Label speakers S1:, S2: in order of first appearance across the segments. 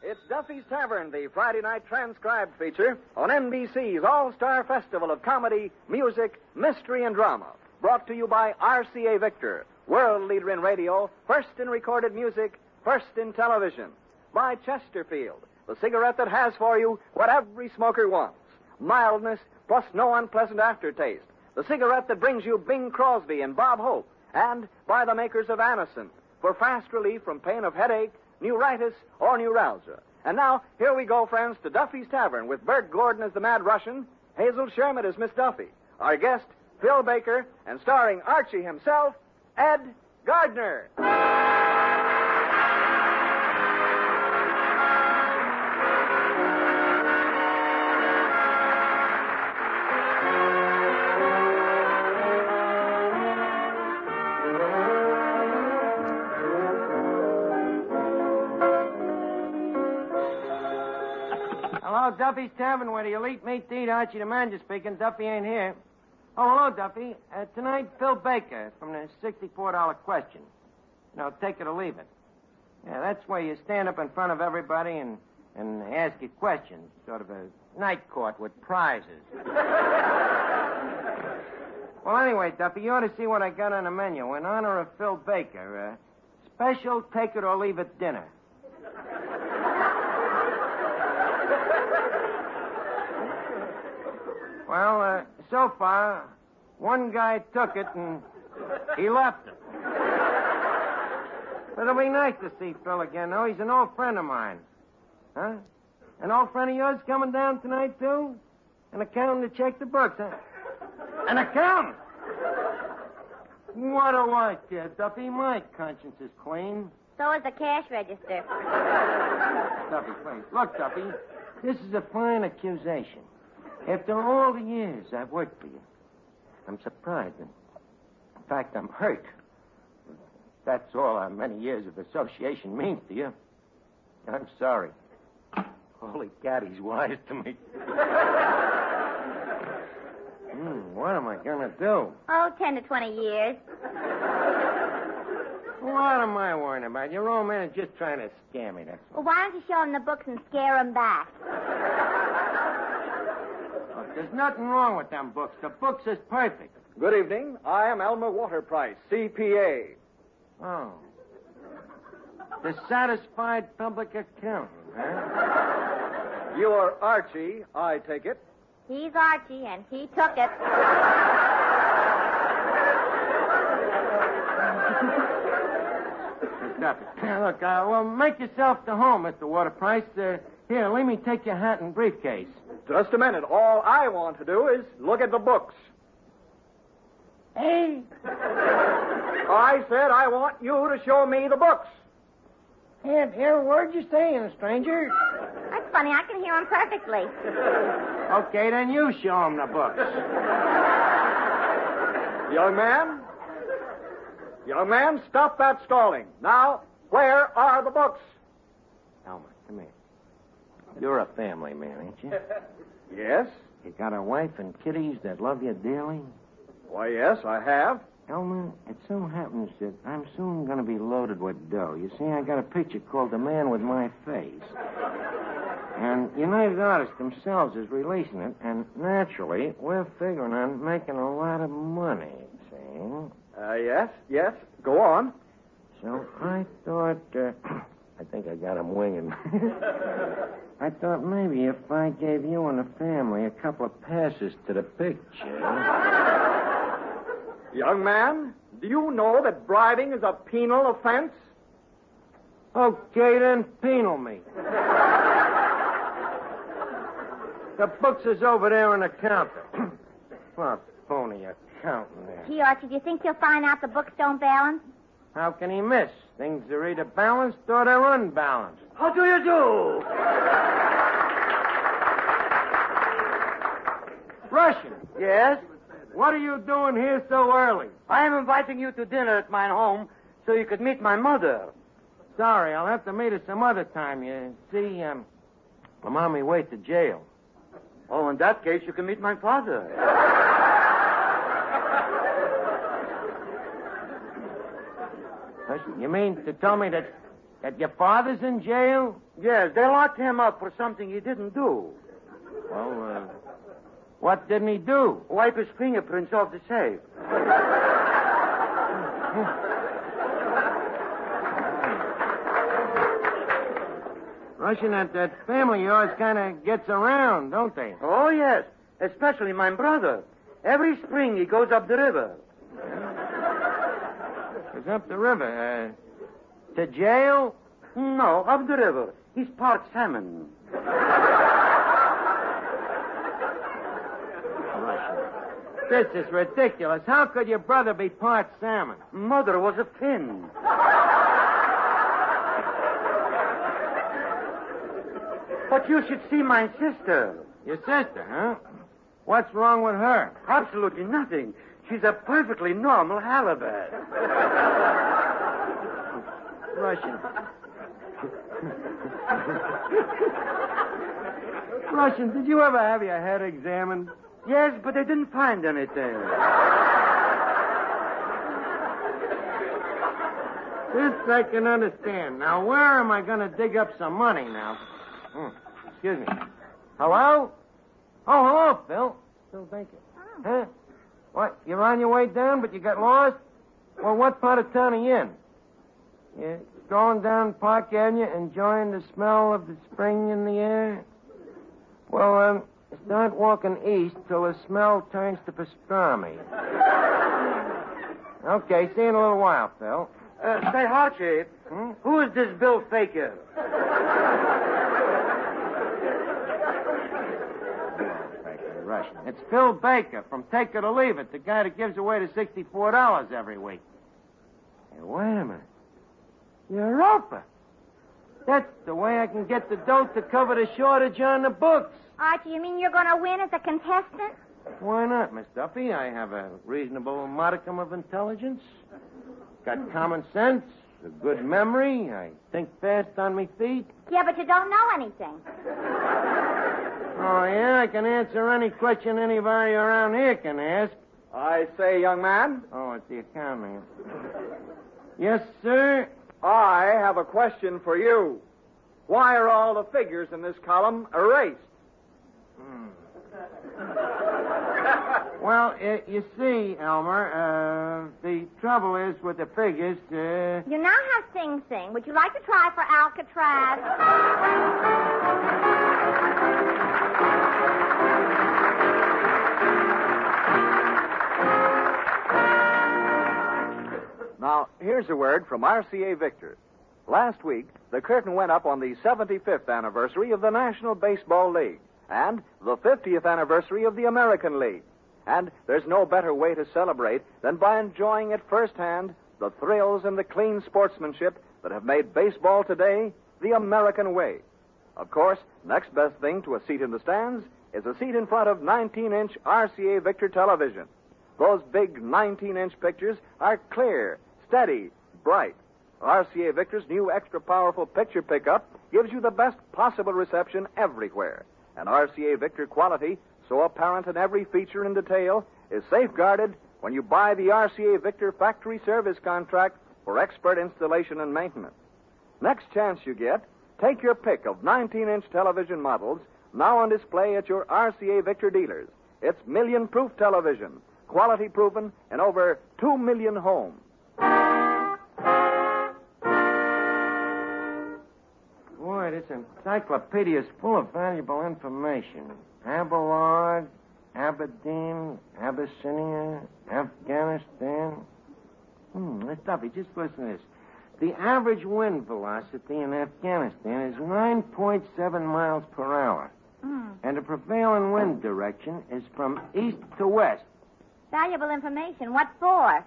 S1: It's Duffy's Tavern, the Friday night transcribed feature on NBC's All-Star Festival of Comedy, Music, Mystery, and Drama. Brought to you by RCA Victor, world leader in radio, first in recorded music, first in television. By Chesterfield, the cigarette that has for you what every smoker wants. Mildness plus no unpleasant aftertaste. The cigarette that brings you Bing Crosby and Bob Hope. And by the makers of Anacin, for fast relief from pain of headache, neuritis, or neuralgia. And now, here we go, friends, to Duffy's Tavern with Bert Gordon as the Mad Russian, Hazel Sherman as Miss Duffy, our guest, Phil Baker, and starring Archie himself, Ed Gardner.
S2: Hello, Duffy's Tavern, where the elite meet to eat. Archie the Manager speaking. Duffy ain't here. Oh, hello, Duffy. Tonight, Phil Baker from the $64 question. No, take it or leave it. Yeah, that's where you stand up in front of everybody and ask your questions. Sort of a night court with prizes. Well, anyway, Duffy, you ought to see what I got on the menu. In honor of Phil Baker, special take it or leave it dinner. Well, so far, one guy took it and he left it. But it'll be nice to see Phil again, though. He's an old friend of mine. Huh? An old friend of yours coming down tonight, too? An accountant to check the books, huh? An accountant? What a light, kid, Duffy. My conscience is clean.
S3: So is the cash register.
S2: Duffy, please. Look, Duffy, this is a fine accusation. After all the years I've worked for you, I'm surprised. In fact, I'm hurt. That's all our many years of association means to you. I'm sorry. Holy cat, he's wise to me. What am I going to do?
S3: Oh, 10 to 20 years.
S2: What am I worrying about? Your old man is just trying to scare me, that's all.
S3: Well, why don't you show him the books and scare him back?
S2: There's nothing wrong with them books. The books is perfect.
S1: Good evening. I am Elmer Waterprice, CPA.
S2: Oh. The satisfied public accountant, huh?
S1: You're Archie, I take it.
S3: He's Archie, and he took it.
S2: Look, well, make yourself to home, Mr. Waterprice. Here, let me take your hat and briefcase.
S1: Just a minute. All I want to do is look at the books.
S2: Hey?
S1: I said I want you to show me the books.
S2: Here, word you saying, stranger?
S3: That's funny. I can hear him perfectly.
S2: Okay, then you show him the books.
S1: Young man, stop that stalling. Now, where are the books?
S2: Elmer, come here. You're a family man, ain't you?
S1: Yes.
S2: You got a wife and kiddies that love you dearly?
S1: Why, yes, I have.
S2: Elmer, it so happens that I'm soon going to be loaded with dough. You see, I got a picture called The Man with My Face. And United Artists themselves is releasing it, and naturally, we're figuring on making a lot of money, see?
S1: Yes. Go on.
S2: So I thought, I think I got him winging. I thought maybe if I gave you and the family a couple of passes to the picture.
S1: Young man, do you know that bribing is a penal offense?
S2: Okay, then penal me. The books is over there on the counter. What phony accountant there.
S3: Gee, Archie, do you think he'll find out the books don't balance?
S2: How can he miss? Things are either balanced or they're unbalanced.
S4: How do you do?
S2: Russian,
S4: Yes?
S2: what are you doing here so early?
S4: I am inviting you to dinner at my home so you could meet my mother.
S2: Sorry, I'll have to meet her some other time. You see, I'm on my way to jail.
S4: Oh, in that case, you can meet my father.
S2: Listen, you mean to tell me that That your father's in jail?
S4: Yes, they locked him up for something he didn't do.
S2: Well, what didn't he do?
S4: Wipe his fingerprints off the safe.
S2: Russian, that family of yours kind of gets around, don't they?
S4: Oh, yes. Especially my brother. Every spring he goes up the river.
S2: Goes up the river. To jail?
S4: No, up the river. He's part salmon.
S2: Russian. This is ridiculous. How could your brother be part salmon?
S4: Mother was a fin. But you should see my sister.
S2: Your sister, huh? What's wrong with her?
S4: Absolutely nothing. She's a perfectly normal halibut.
S2: Russian. Russian, did you ever have your head examined?
S4: Yes, but they didn't find anything.
S2: This I can understand. Now, where am I going to dig up some money now? Excuse me. Hello? Oh, hello, Phil. Phil Baker. Huh? What, you're on your way down, but you got lost? Well, what part of town are you in? You're strolling down Park Avenue, enjoying the smell of the spring in the air? Well, start walking east till the smell turns to pastrami. Okay, see you in a little while, Phil.
S4: Say, Archie, who is this Bill Faker?
S2: Russian. It's Phil Baker from Take It or Leave It, the guy that gives away the $64 every week. Hey, wait a minute. Europa. That's the way I can get the dough to cover the shortage on the books.
S3: Archie, you mean you're going to win as a contestant?
S2: Why not, Miss Duffy? I have a reasonable modicum of intelligence. Got common sense, a good memory. I think fast on me feet.
S3: Yeah, but you don't know anything.
S2: Oh, yeah? I can answer any question anybody around here can ask.
S1: I say, young man.
S2: Oh, it's the accountant. Yes, sir?
S1: I have a question for you. Why are all the figures in this column erased?
S2: Well, you see, Elmer, the trouble is with the figures,
S3: You now have Sing Sing. Would you like to try for Alcatraz?
S1: Now, here's a word from RCA Victor. Last week, the curtain went up on the 75th anniversary of the National Baseball League and the 50th anniversary of the American League. And there's no better way to celebrate than by enjoying at firsthand the thrills and the clean sportsmanship that have made baseball today the American way. Of course, next best thing to a seat in the stands is a seat in front of 19-inch RCA Victor television. Those big 19-inch pictures are clear, steady, bright. RCA Victor's new extra powerful picture pickup gives you the best possible reception everywhere. And RCA Victor quality, so apparent in every feature and detail, is safeguarded when you buy the RCA Victor factory service contract for expert installation and maintenance. Next chance you get, take your pick of 19-inch television models now on display at your RCA Victor dealers. It's million-proof television, quality proven in over 2 million homes.
S2: Boy, this encyclopedia is full of valuable information. Abelard, Aberdeen, Abyssinia, Afghanistan. Miss Duffy, just listen to this. The average wind velocity in Afghanistan is 9.7 miles per hour. And the prevailing wind direction is from east to west.
S3: Valuable information. What for?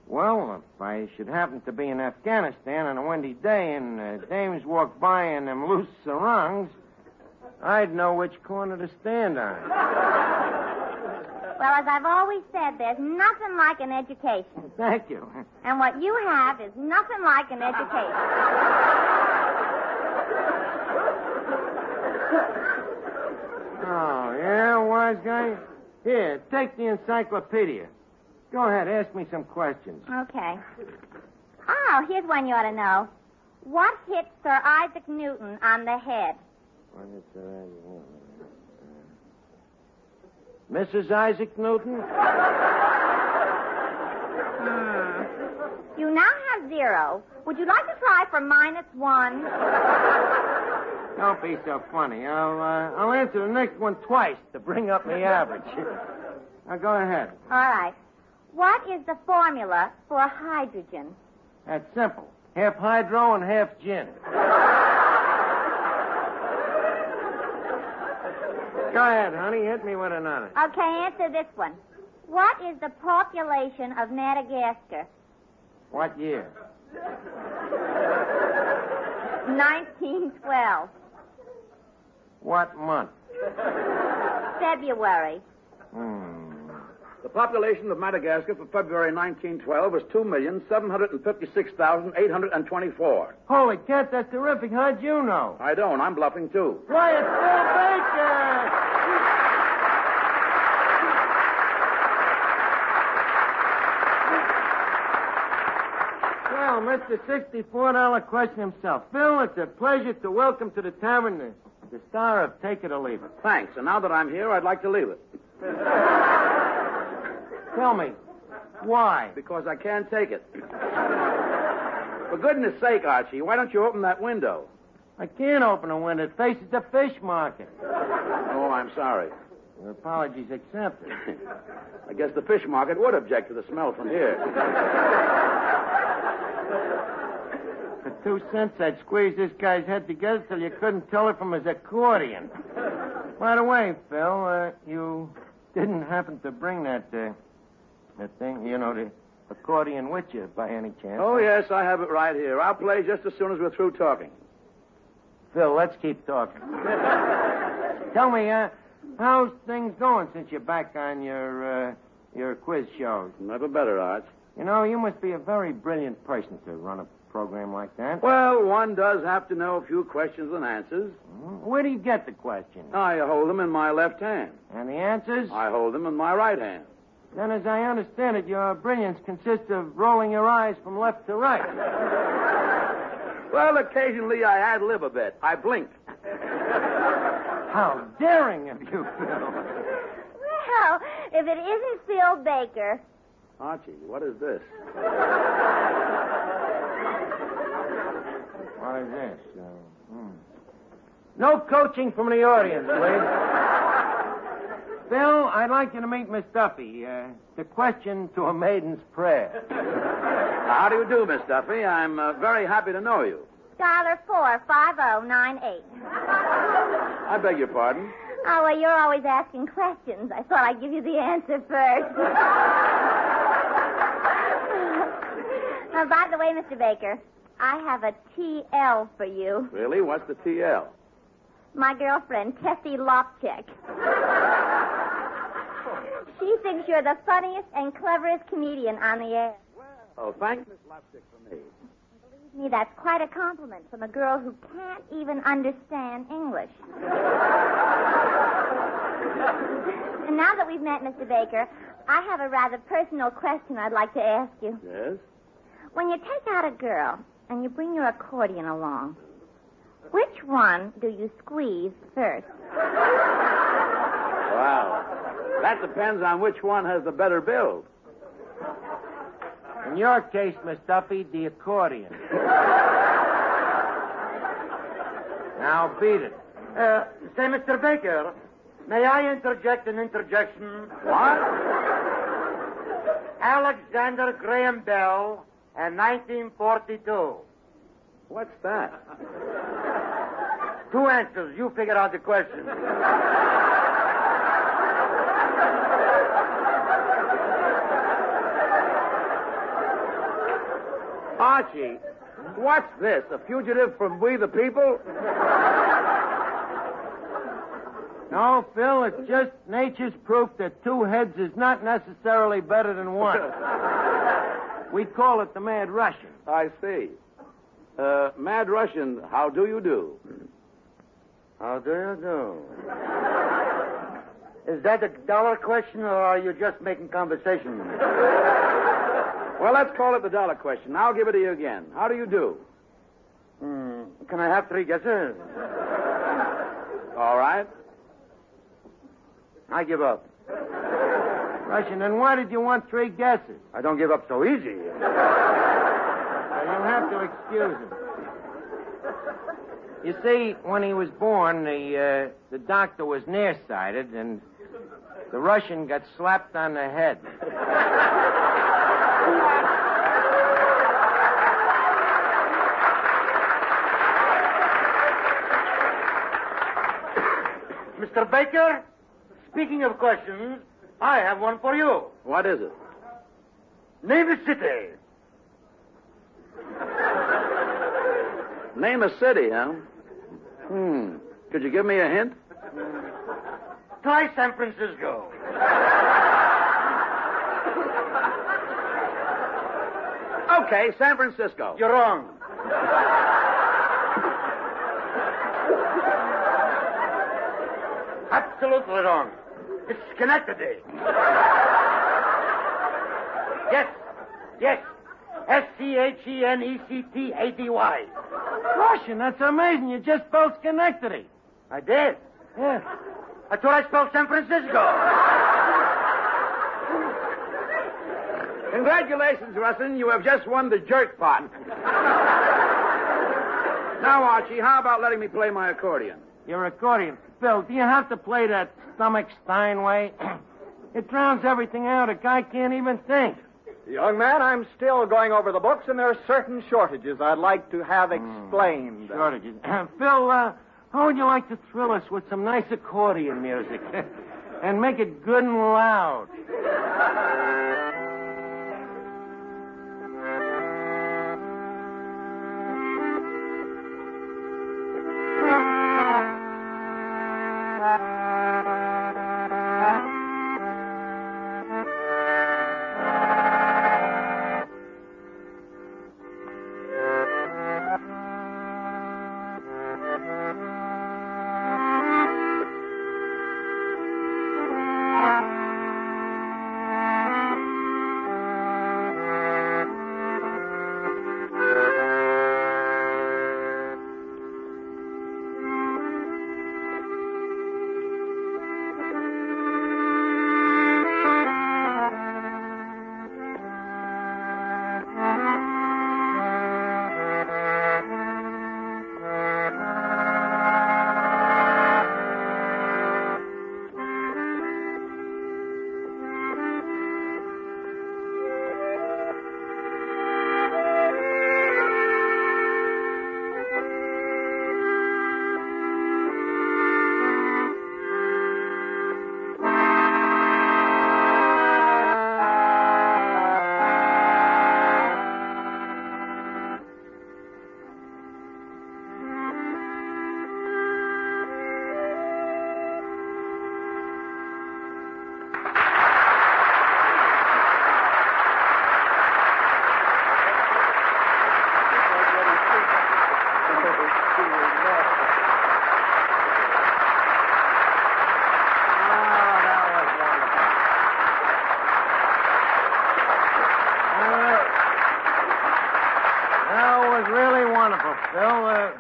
S2: Well, if I should happen to be in Afghanistan on a windy day and dames walk by in them loose sarongs, I'd know which corner to stand on.
S3: Well, as I've always said, there's nothing like an education.
S2: Thank you.
S3: And what you have is nothing like an education.
S2: Oh, yeah, wise guy? Here, take the encyclopedia. Go ahead, ask me some questions.
S3: Okay. Oh, here's one you ought to know. What hit Sir Isaac Newton on the head?
S2: What is Sir Isaac Newton? Mrs. Isaac Newton?
S3: You now have 0. Would you like to try for -1?
S2: Don't be so funny. I'll answer the next one twice to bring up my average. Now, go ahead.
S3: All right. What is the formula for hydrogen?
S2: That's simple. Half hydro and half gin. Go ahead, honey. Hit me with another.
S3: Okay, answer this one. What is the population of Madagascar?
S2: What year?
S3: 1912.
S2: What month?
S3: February.
S5: The population of Madagascar for February 1912 was 2,756,824.
S2: Holy cat, that's terrific. How'd you know?
S5: I don't. I'm bluffing, too.
S2: Why, it's Phil Baker! Well, Mr. $64 question himself. Phil, it's a pleasure to welcome to the tavern the star of Take It or Leave It.
S5: Thanks. And now that I'm here, I'd like to leave it.
S2: Tell me, why?
S5: Because I can't take it. For goodness sake, Archie, why don't you open that window?
S2: I can't open a window. It faces the fish market.
S5: Oh, I'm sorry.
S2: Your apologies accepted.
S5: I guess the fish market would object to the smell from here.
S2: For 2 cents, I'd squeeze this guy's head together till you couldn't tell it from his accordion. By the way, Phil, you didn't happen to bring that thing, the accordion with you by any chance?
S5: Oh, yes, I have it right here. I'll play just as soon as we're through talking.
S2: Phil, let's keep talking. Tell me, how's things going since you're back on your quiz shows?
S5: Never better, Arch.
S2: You know, you must be a very brilliant person to run a program like that.
S5: Well, one does have to know a few questions and answers.
S2: Where do you get the questions?
S5: I hold them in my left hand.
S2: And the answers?
S5: I hold them in my right hand.
S2: Then, as I understand it, your brilliance consists of rolling your eyes from left to right.
S5: Well, occasionally I ad-lib a bit. I blink.
S2: How daring of you, Phil.
S3: Well, if it isn't Phil Baker.
S5: Archie, what is this?
S2: What is this? No coaching from the audience, please. Phil, I'd like you to meet Miss Duffy. The question to a maiden's prayer.
S5: How do you do, Miss Duffy? I'm very happy to know you.
S3: Dialer 45098.
S5: I beg your pardon?
S3: Oh, well, you're always asking questions. I thought I'd give you the answer first. By the way, Mr. Baker, I have a TL for you.
S5: Really? What's the TL?
S3: My girlfriend, Tessie Lopchek. She thinks you're the funniest and cleverest comedian on the air.
S5: Oh, thank Miss Lopstick for me.
S3: Believe me, that's quite a compliment from a girl who can't even understand English. And now that we've met, Mr. Baker, I have a rather personal question I'd like to ask you.
S5: Yes?
S3: When you take out a girl and you bring your accordion along, which one do you squeeze first?
S5: Wow. That depends on which one has the better build.
S2: In your case, Miss Duffy, the accordion. Now beat it.
S4: Say, Mr. Baker, may I interject an interjection?
S5: What?
S4: Alexander Graham Bell and 1942.
S5: What's that?
S4: 2 answers. You figure out the question.
S5: Archie, what's this? A fugitive from We the People?
S2: No, Phil, it's just nature's proof that 2 heads is not necessarily better than 1. We call it the Mad Russian.
S5: I see. Mad Russian, how do you do?
S4: How do you do? Is that a dollar question, or are you just making conversation?
S5: Well, let's call it the dollar question. I'll give it to you again. How do you do?
S4: Can I have 3 guesses?
S5: All right.
S4: I give up.
S2: Russian, then why did you want 3 guesses?
S4: I don't give up so easy.
S2: Well, you'll have to excuse him. You see, when he was born, the doctor was nearsighted, and the Russian got slapped on the head.
S4: Mr. Baker, speaking of questions, I have one for you.
S5: What is it?
S4: Name a city.
S5: Name a city, huh? Could you give me a hint?
S4: Try San Francisco.
S5: Okay, San Francisco.
S4: You're wrong. Absolutely wrong. It's Schenectady. Yes. Schenectady.
S2: Russian, that's amazing. You just spelled Schenectady.
S4: I did.
S2: Yeah.
S4: I thought I spelled San Francisco.
S5: Congratulations, Russin. You have just won the jerk pot. Now, Archie, how about letting me play my accordion?
S2: Your accordion. Bill, do you have to play that stomach Steinway? It drowns everything out. A guy can't even think.
S1: Young man, I'm still going over the books, and there are certain shortages I'd like to have explained.
S2: Shortages. Phil, how would you like to thrill us with some nice accordion music? And make it good and loud.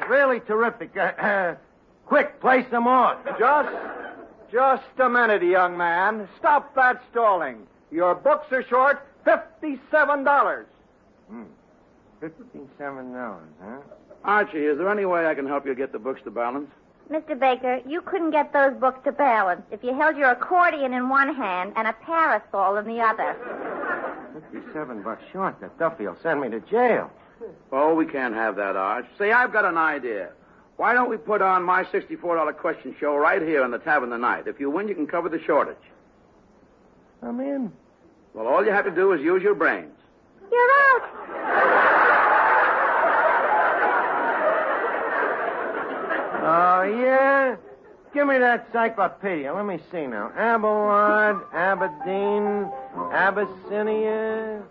S2: Really terrific. Quick, play some more.
S1: Just a minute, young man. Stop that stalling. Your books are short $57.
S2: $57, huh?
S5: Archie, is there any way I can help you get the books to balance?
S3: Mr. Baker, you couldn't get those books to balance if you held your accordion in one hand and a parasol in the other.
S2: $57 short. That Duffy will send me to jail.
S5: Oh, we can't have that, Arch. Say, I've got an idea. Why don't we put on my $64 question show right here in the tavern tonight? If you win, you can cover the shortage.
S2: I'm in.
S5: Well, all you have to do is use your brains.
S3: You're out.
S2: Oh, yeah? Give me that encyclopedia. Let me see now. Abelard, Aberdeen, Abyssinia.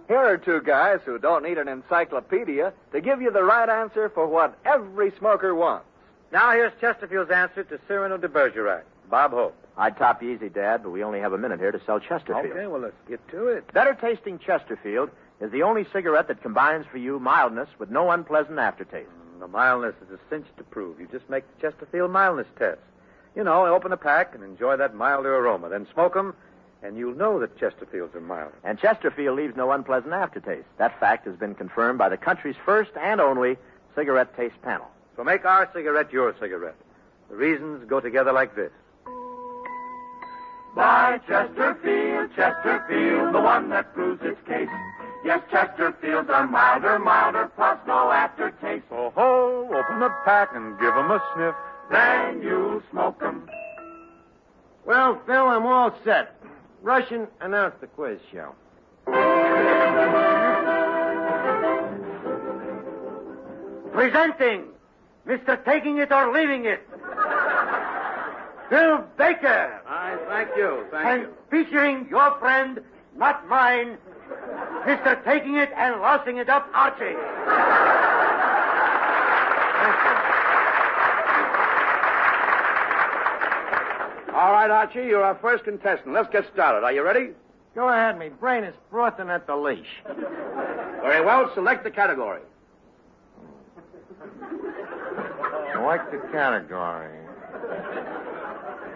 S1: Here are two guys who don't need an encyclopedia to give you the right answer for what every smoker wants.
S4: Now here's Chesterfield's answer to Cyrano de Bergerac. Bob Hope.
S6: I'd top you easy, Dad, but we only have a minute here to sell Chesterfield.
S7: Okay, well, let's get to it.
S6: Better tasting Chesterfield is the only cigarette that combines for you mildness with no unpleasant aftertaste.
S7: The mildness is a cinch to prove. You just make the Chesterfield mildness test. You know, open a pack and enjoy that milder aroma. Then smoke them, and you'll know that Chesterfields are milder.
S6: And Chesterfield leaves no unpleasant aftertaste. That fact has been confirmed by the country's first and only cigarette taste panel.
S7: So make our cigarette your cigarette. The reasons go together like this.
S8: Buy Chesterfield, Chesterfield, the one that proves its case. Yes, Chesterfields are milder, plus no aftertaste.
S7: Oh, ho, open the pack and give 'em a sniff.
S8: Then you'll smoke 'em.
S2: Well, Phil, I'm all set. Russian, announce the quiz show.
S4: Presenting Mr. Taking It or Leaving It, Phil Baker.
S5: Thank you.
S4: And featuring your friend, not mine, Mr. Taking It and Lousing It Up, Archie.
S5: All right, Archie, you're our first contestant. Let's get started. Are you ready?
S2: Go ahead, me brain is frothing at the leash.
S5: Very well. Select the category.
S2: Select the category.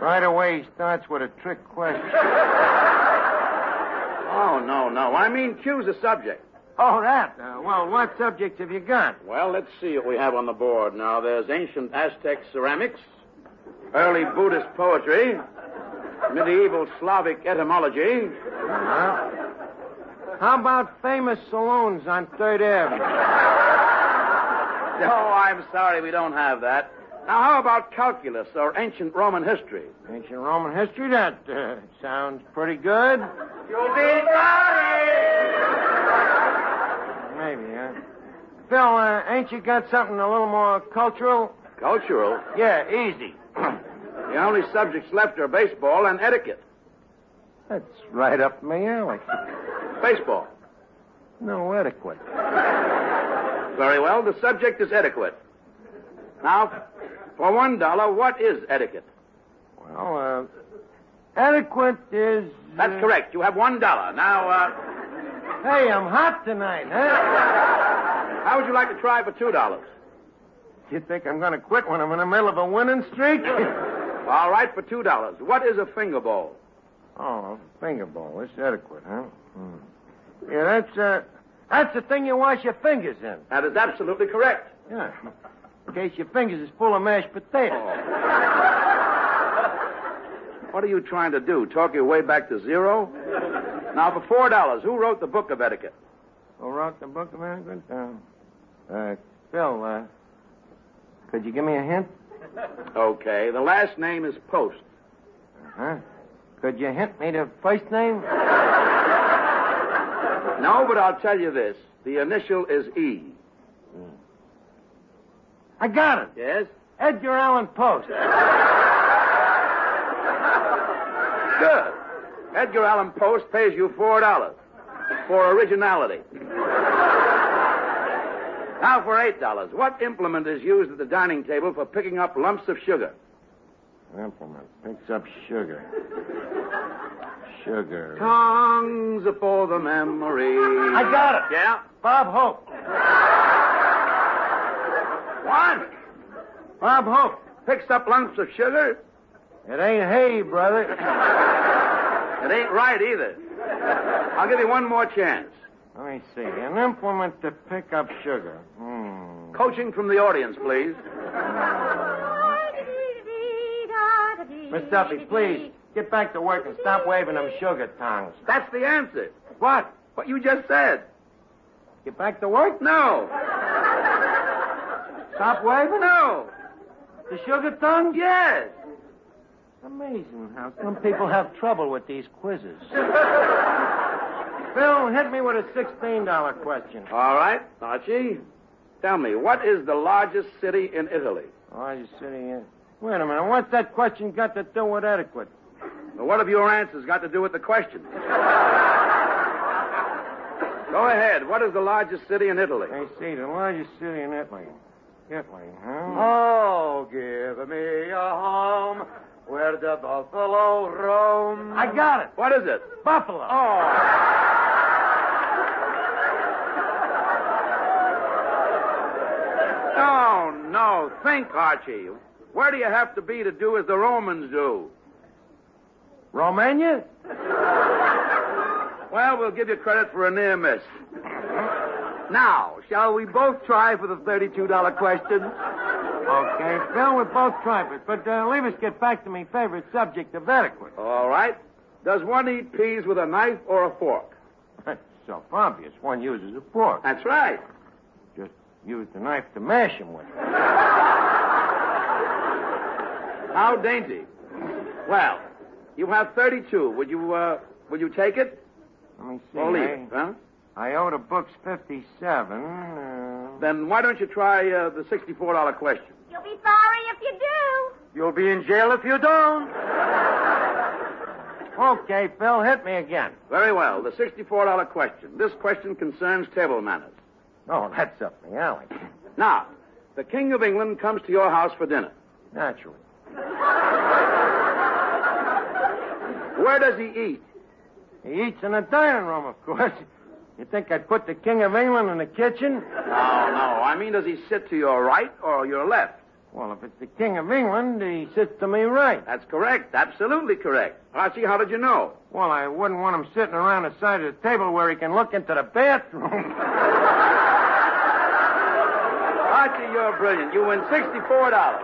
S2: Right away, he starts with a trick question.
S5: Oh, no. I mean, choose a subject.
S2: Oh, that. Well, what subjects have you got?
S5: Well, let's see what we have on the board. Now, there's ancient Aztec ceramics, early Buddhist poetry, medieval Slavic etymology.
S2: How about famous saloons on 3rd Avenue?
S5: No, I'm sorry, we don't have that. Now, how about calculus or ancient Roman history?
S2: Ancient Roman history? That sounds pretty good.
S4: You'll be sorry.
S2: Maybe, huh? Phil, ain't you got something a little more cultural?
S5: Cultural?
S2: Yeah, easy.
S5: The only subjects left are baseball and etiquette.
S2: That's right up my alley.
S5: Baseball.
S2: No etiquette.
S5: Very well, the subject is etiquette. Now, for $1, what is etiquette?
S2: Well, etiquette is...
S5: That's correct. You have $1. Now,
S2: Hey, I'm hot tonight, huh?
S5: how would you like to try for $2?
S2: You think I'm going to quit when I'm in the middle of a winning streak?
S5: All right, for $2. What is a finger bowl?
S2: Oh, a finger bowl. It's etiquette, huh? Yeah, that's the thing you wash your fingers in.
S5: That is absolutely correct.
S2: Yeah. In case your fingers is full of mashed potatoes.
S5: What are you trying to do? Talk your way back to zero? Now, for $4, who wrote the book of etiquette?
S2: Who wrote the book of etiquette? Phil, could you give me a hint?
S5: Okay, the last name is Post.
S2: Huh? Could you hint me the first name?
S5: No, but I'll tell you this. The initial is E.
S2: I got it.
S5: Yes?
S2: Edgar Allan Poe.
S5: Good. Edgar Allan Poe pays you $4 for originality. Now for $8. What implement is used at the dining table for picking up lumps of sugar?
S2: Implement picks up sugar. Sugar.
S5: Tongues for the memory.
S2: I got it.
S5: Yeah?
S2: Bob Hope.
S5: What?
S2: Bob Hope.
S5: Picks up lumps of sugar?
S2: It ain't hay, brother.
S5: It ain't right either. I'll give you one more chance.
S2: Let me see. An implement to pick up sugar.
S5: Coaching from the audience, please.
S2: Miss Duffy, please, get back to work and stop waving them sugar tongues.
S5: That's the answer.
S2: What?
S5: What you just said.
S2: Get back to work?
S5: No.
S2: Stop waving?
S5: No.
S2: The sugar tongues?
S5: Yes.
S2: Amazing how some people have trouble with these quizzes. Phil, hit me with a $16 question.
S5: All right, Archie. Tell me, what is the largest city in Italy?
S2: Largest city in... Wait a minute. What's that question got to do with etiquette?
S5: Well, what have your answers got to do with the question? Go ahead. What is the largest city in Italy?
S2: I see, the largest city in Italy. Italy, huh?
S4: Oh, give me a home Where the buffalo roam.
S2: I got it.
S5: What is it?
S2: Buffalo.
S5: Oh, no. Think, Archie. Where do you have to be to do as the Romans do?
S2: Romania?
S5: Well, we'll give you credit for a near miss. Now, shall we both try for the $32 question?
S2: Okay, Phil, we'll both try it. But leave us get back to my favorite subject of etiquette.
S5: All right. Does one eat peas with a knife or a fork?
S2: That's self-obvious. One uses a fork.
S5: That's right.
S2: Just use the knife to mash them with.
S5: How dainty. Well, you have 32. Would you take it?
S2: Let me see.
S5: Or leave it, huh?
S2: I owe the books 57.
S5: Then why don't you try the $64 question?
S3: You'll be sorry if you do.
S4: You'll be in jail if you don't.
S2: Okay, Phil, hit me again.
S5: Very well. The $64 question. This question concerns table manners.
S2: Oh, that's up my alley.
S5: Now, the King of England comes to your house for dinner.
S2: Naturally.
S5: Where does he eat?
S2: He eats in the dining room, of course. You think I'd put the King of England in the kitchen?
S5: No. I mean, does he sit to your right or your left?
S2: Well, if it's the King of England, he sits to me right.
S5: That's correct. Absolutely correct. Archie, how did you know?
S2: Well, I wouldn't want him sitting around the side of the table where he can look into the bathroom.
S5: Archie, you're brilliant. You win $64.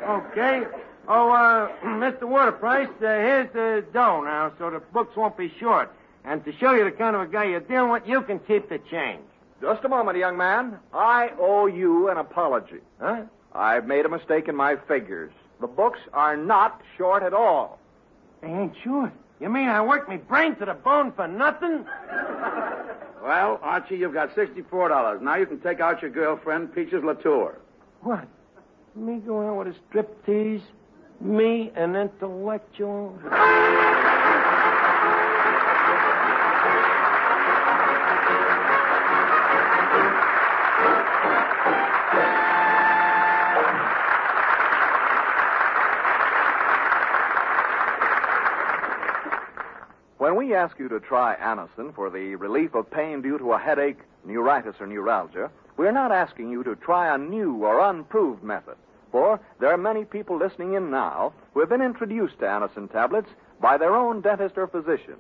S2: Okay. Oh, Mr. Waterprice, here's the dough now, so the books won't be short. And to show you the kind of a guy you're dealing with, you can keep the change.
S1: Just a moment, young man. I owe you an apology.
S2: Huh?
S1: I've made a mistake in my figures. The books are not short at all.
S2: They ain't short. You mean I worked my brain to the bone for nothing?
S5: Well, Archie, you've got $64. Now you can take out your girlfriend, Peaches Latour.
S2: What? Me go out with a striptease? Me, an intellectual?
S1: When we ask you to try Anacin for the relief of pain due to a headache, neuritis, or neuralgia, we're not asking you to try a new or unproved method. For there are many people listening in now who have been introduced to Anacin tablets by their own dentist or physician.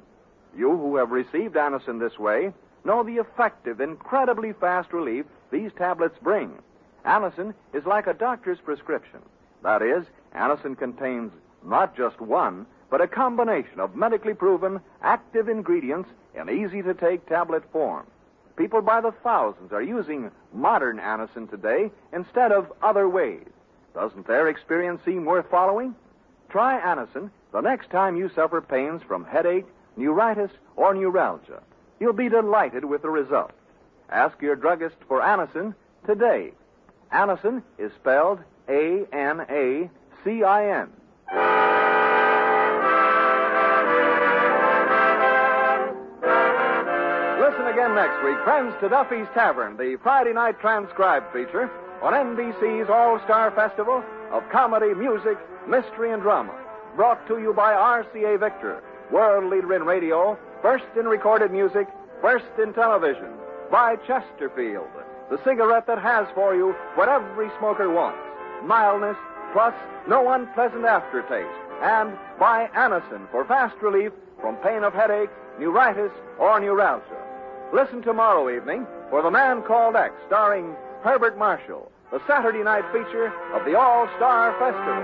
S1: You who have received Anacin this way know the effective, incredibly fast relief these tablets bring. Anacin is like a doctor's prescription. That is, Anacin contains not just one, but a combination of medically proven active ingredients in easy-to-take tablet form. People by the thousands are using modern Anacin today instead of other ways. Doesn't their experience seem worth following? Try Anacin the next time you suffer pains from headache, neuritis, or neuralgia. You'll be delighted with the results. Ask your druggist for Anacin today. Anacin is spelled Anacin. Listen again next week, friends, to Duffy's Tavern, the Friday night transcribed feature on NBC's All-Star Festival of Comedy, Music, Mystery, and Drama. Brought to you by RCA Victor, world leader in radio, first in recorded music, first in television. By Chesterfield, the cigarette that has for you what every smoker wants. Mildness, plus no unpleasant aftertaste. And by Anacin for fast relief from pain of headache, neuritis, or neuralgia. Listen tomorrow evening for The Man Called X, starring Herbert Marshall, the Saturday night feature of the All-Star Festival.